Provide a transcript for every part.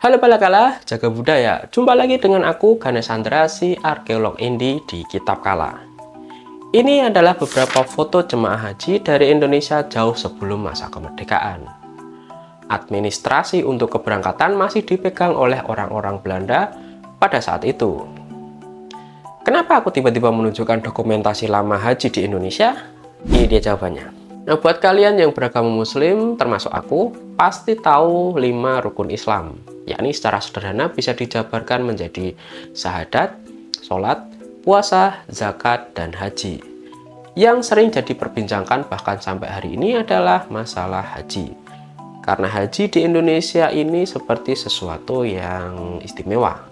Halo Palakala, jaga budaya. Jumpa lagi dengan aku, Ganesh Chandra, si arkeolog indie di Kitab Kala. Ini adalah beberapa foto jemaah haji dari Indonesia jauh sebelum masa kemerdekaan. Administrasi untuk keberangkatan masih dipegang oleh orang-orang Belanda pada saat itu. Kenapa aku tiba-tiba menunjukkan dokumentasi lama haji di Indonesia? Ini dia jawabannya. Nah, buat kalian yang beragama muslim, termasuk aku, pasti tahu 5 rukun Islam, yakni secara sederhana bisa dijabarkan menjadi syahadat, sholat, puasa, zakat, dan haji. Yang sering jadi perbincangan bahkan sampai hari ini adalah masalah haji. Karena haji di Indonesia ini seperti sesuatu yang istimewa.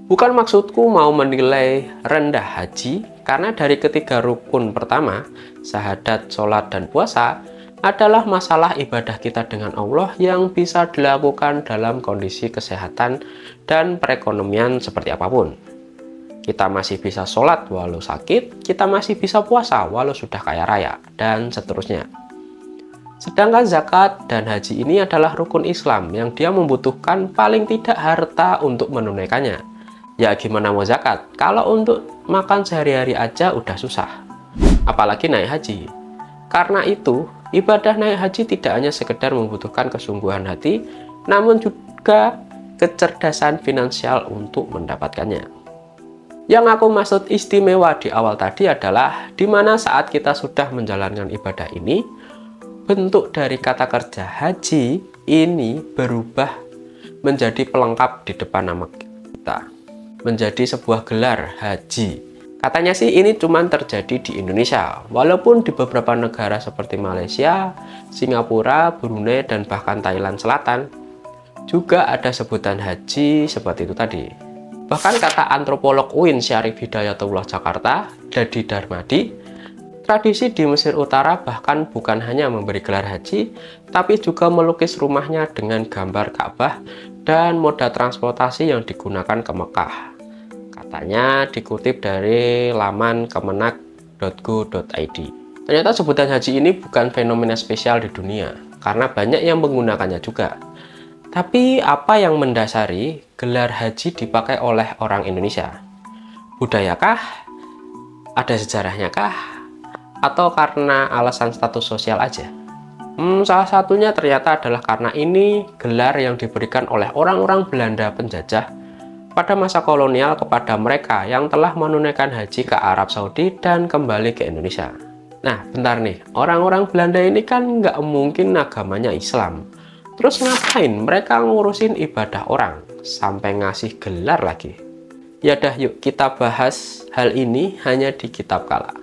Bukan maksudku mau menilai rendah haji, karena dari ketiga rukun pertama, syahadat, sholat, dan puasa, adalah masalah ibadah kita dengan Allah yang bisa dilakukan dalam kondisi kesehatan dan perekonomian seperti apapun. Kita masih bisa sholat walau sakit, kita masih bisa puasa walau sudah kaya raya, dan seterusnya. Sedangkan zakat dan haji ini adalah rukun Islam yang dia membutuhkan paling tidak harta untuk menunaikannya. Ya gimana mau zakat, kalau untuk makan sehari-hari aja udah susah, apalagi naik haji. Karena itu, ibadah naik haji tidak hanya sekedar membutuhkan kesungguhan hati, namun juga kecerdasan finansial untuk mendapatkannya. Yang aku maksud istimewa di awal tadi adalah dimana saat kita sudah menjalankan ibadah ini, bentuk dari kata kerja haji ini berubah menjadi pelengkap di depan nama kita. Menjadi sebuah gelar haji. Katanya sih ini cuma terjadi di Indonesia, walaupun di beberapa negara seperti Malaysia, Singapura, Brunei, dan bahkan Thailand Selatan juga ada sebutan haji seperti itu tadi. Bahkan kata antropolog UIN Syarif Hidayatullah Jakarta, Dadi Darmadi, tradisi di Mesir Utara bahkan bukan hanya memberi gelar haji, tapi juga melukis rumahnya dengan gambar Ka'bah dan moda transportasi yang digunakan ke Mekah. Katanya dikutip dari laman kemenak.go.id. Ternyata sebutan haji ini bukan fenomena spesial di dunia, karena banyak yang menggunakannya juga. Tapi apa yang mendasari gelar haji dipakai oleh orang Indonesia? Budayakah? Ada sejarahnya kah? Atau karena alasan status sosial aja? Salah satunya ternyata adalah karena ini gelar yang diberikan oleh orang-orang Belanda penjajah pada masa kolonial kepada mereka yang telah menunaikan haji ke Arab Saudi dan kembali ke Indonesia. Nah, bentar nih, orang-orang Belanda ini kan nggak mungkin agamanya Islam. Terus ngapain mereka ngurusin ibadah orang, sampai ngasih gelar lagi? Ya dah, yuk kita bahas hal ini hanya di Kitab Kala.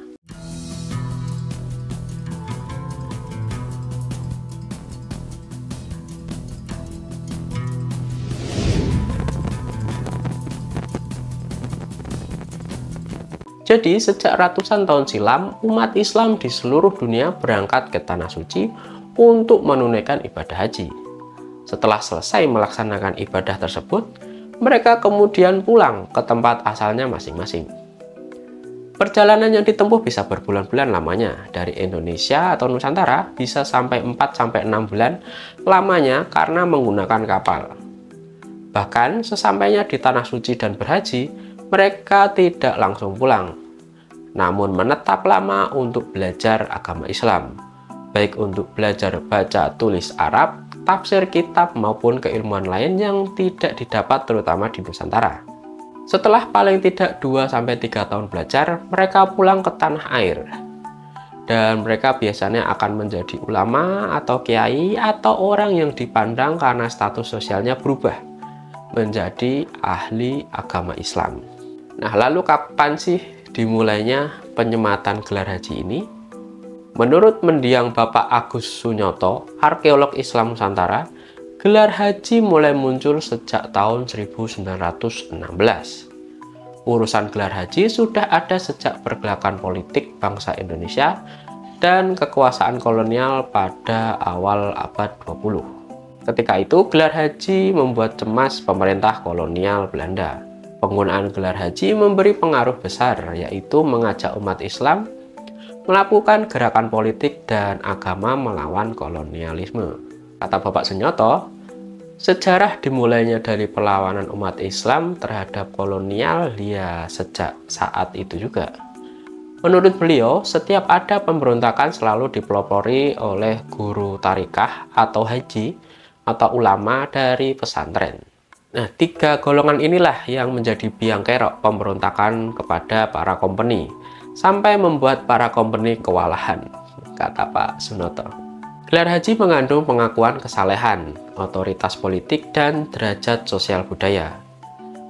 Jadi, sejak ratusan tahun silam, umat Islam di seluruh dunia berangkat ke Tanah Suci untuk menunaikan ibadah haji. Setelah selesai melaksanakan ibadah tersebut, mereka kemudian pulang ke tempat asalnya masing-masing. Perjalanan yang ditempuh bisa berbulan-bulan lamanya. Dari Indonesia atau Nusantara bisa sampai 4-6 bulan lamanya karena menggunakan kapal. Bahkan sesampainya di Tanah Suci dan berhaji, mereka tidak langsung pulang, namun menetap lama untuk belajar agama Islam, baik untuk belajar baca tulis Arab, tafsir kitab, maupun keilmuan lain yang tidak didapat terutama di Nusantara. Setelah paling tidak 2-3 tahun belajar, mereka pulang ke tanah air. Dan mereka biasanya akan menjadi ulama atau kiai atau orang yang dipandang karena status sosialnya berubah menjadi ahli agama Islam. Nah, lalu kapan sih dimulainya penyematan gelar haji ini? Menurut mendiang Bapak Agus Sunyoto, arkeolog Islam Nusantara, gelar haji mulai muncul sejak tahun 1916. Urusan gelar haji sudah ada sejak pergerakan politik bangsa Indonesia dan kekuasaan kolonial pada awal abad 20. Ketika itu, gelar haji membuat cemas pemerintah kolonial Belanda. Penggunaan gelar haji memberi pengaruh besar, yaitu mengajak umat Islam melakukan gerakan politik dan agama melawan kolonialisme. Kata Bapak Sunyoto, Sejarah dimulainya dari perlawanan umat Islam terhadap kolonial ya sejak saat itu juga. Menurut beliau, setiap ada pemberontakan selalu dipelopori oleh guru tarikah atau haji atau ulama dari pesantren. Nah, tiga golongan inilah yang menjadi biang kerok pemberontakan kepada para kompeni, sampai membuat para kompeni kewalahan, kata Pak Sunoto. Gelar haji mengandung pengakuan kesalehan, otoritas politik, dan derajat sosial budaya.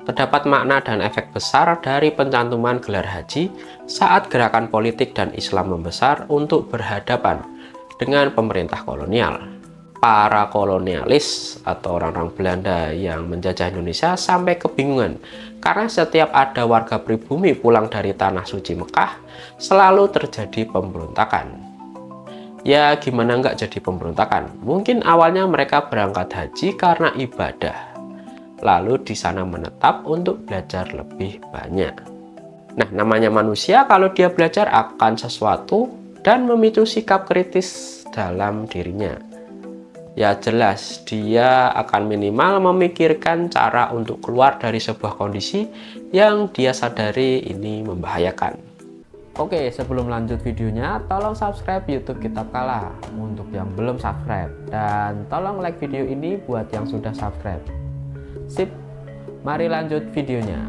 Terdapat makna dan efek besar dari pencantuman gelar haji saat gerakan politik dan Islam membesar untuk berhadapan dengan pemerintah kolonial. Para kolonialis atau orang-orang Belanda yang menjajah Indonesia sampai kebingungan karena setiap ada warga pribumi pulang dari Tanah Suci Mekah, selalu terjadi pemberontakan. Ya gimana nggak jadi pemberontakan? Mungkin awalnya mereka berangkat haji karena ibadah, lalu di sana menetap untuk belajar lebih banyak. Nah, namanya manusia, kalau dia belajar akan sesuatu dan memicu sikap kritis dalam dirinya, ya jelas dia akan minimal memikirkan cara untuk keluar dari sebuah kondisi yang dia sadari ini membahayakan. Oke, sebelum lanjut videonya, tolong subscribe YouTube Kitab Kala untuk yang belum subscribe, dan tolong like video ini buat yang sudah subscribe. Sip, mari lanjut videonya.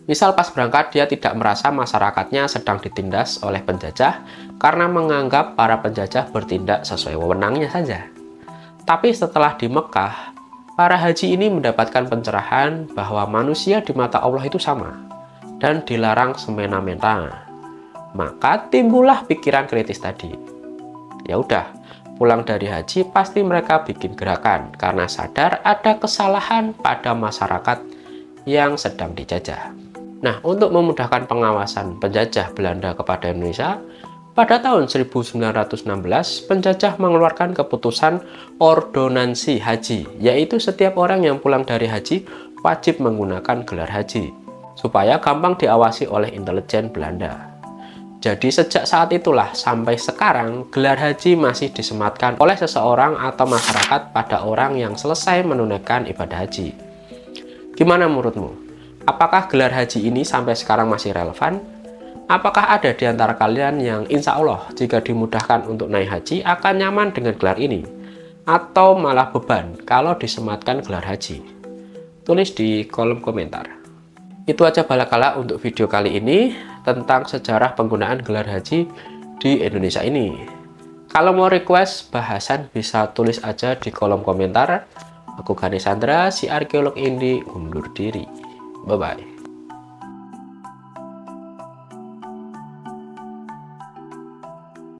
Misal pas berangkat dia tidak merasa masyarakatnya sedang ditindas oleh penjajah karena menganggap para penjajah bertindak sesuai wewenangnya saja. Tapi setelah di Mekah, para haji ini mendapatkan pencerahan bahwa manusia di mata Allah itu sama dan dilarang semena-mena. Maka timbullah pikiran kritis tadi. Ya udah, pulang dari haji pasti mereka bikin gerakan karena sadar ada kesalahan pada masyarakat yang sedang dijajah. Nah, untuk memudahkan pengawasan penjajah Belanda kepada Indonesia, pada tahun 1916 penjajah mengeluarkan keputusan ordonansi haji, yaitu setiap orang yang pulang dari haji wajib menggunakan gelar haji supaya gampang diawasi oleh intelijen Belanda. Jadi sejak saat itulah sampai sekarang gelar haji masih disematkan oleh seseorang atau masyarakat pada orang yang selesai menunaikan ibadah haji. Gimana menurutmu? Apakah gelar haji ini sampai sekarang masih relevan? Apakah ada di antara kalian yang insya Allah jika dimudahkan untuk naik haji akan nyaman dengan gelar ini? Atau malah beban kalau disematkan gelar haji? Tulis di kolom komentar. Itu aja Balakala untuk video kali ini tentang sejarah penggunaan gelar haji di Indonesia ini. Kalau mau request bahasan bisa tulis aja di kolom komentar. Aku Ganesandra, si arkeolog indie undur diri. Bye-bye.